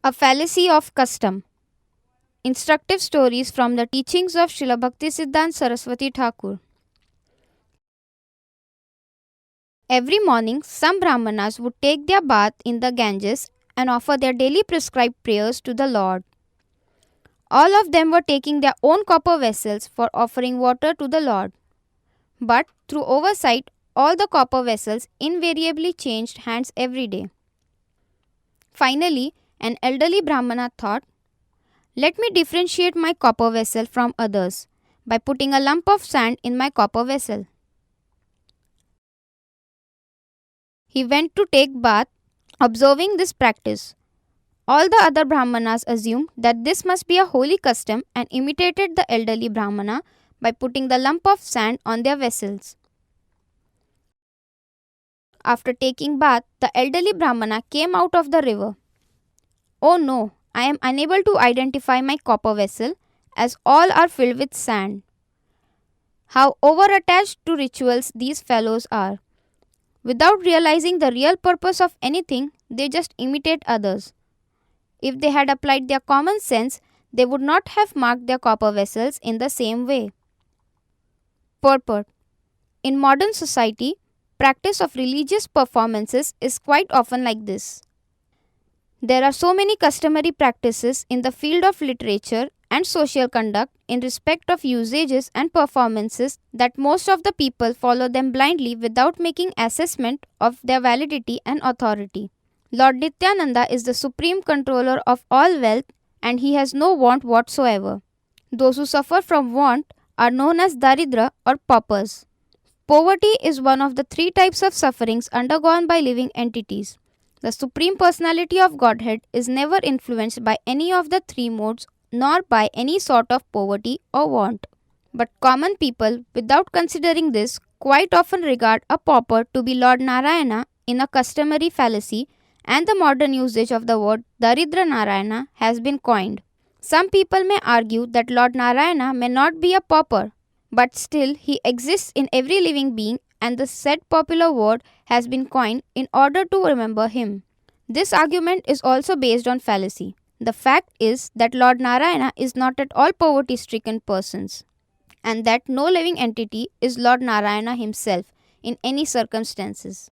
A Fallacy of Custom. Instructive stories from the teachings of Srila Bhaktisiddhanta Saraswati Thakur. Every morning, some Brahmanas would take their bath in the Ganges and offer their daily prescribed prayers to the Lord. All of them were taking their own copper vessels for offering water to the Lord. But through oversight, all the copper vessels invariably changed hands every day. Finally, an elderly Brahmana thought, "Let me differentiate my copper vessel from others by putting a lump of sand in my copper vessel." He went to take bath, observing this practice. All the other Brahmanas assumed that this must be a holy custom and imitated the elderly Brahmana by putting the lump of sand on their vessels. After taking bath, the elderly Brahmana came out of the river. "Oh no, I am unable to identify my copper vessel as all are filled with sand." How over-attached to rituals these fellows are. Without realizing the real purpose of anything, they just imitate others. If they had applied their common sense, they would not have marked their copper vessels in the same way. Purport. In modern society, practice of religious performances is quite often like this. There are so many customary practices in the field of literature and social conduct in respect of usages and performances that most of the people follow them blindly without making assessment of their validity and authority. Lord Nityananda is the supreme controller of all wealth and he has no want whatsoever. Those who suffer from want are known as daridra or paupers. Poverty is one of the three types of sufferings undergone by living entities. The Supreme Personality of Godhead is never influenced by any of the three modes nor by any sort of poverty or want. But common people, without considering this, quite often regard a pauper to be Lord Narayana in a customary fallacy, and the modern usage of the word Daridra Narayana has been coined. Some people may argue that Lord Narayana may not be a pauper, but still he exists in every living being and the said popular word has been coined in order to remember him. This argument is also based on fallacy. The fact is that Lord Narayana is not at all poverty-stricken persons, and that no living entity is Lord Narayana himself in any circumstances.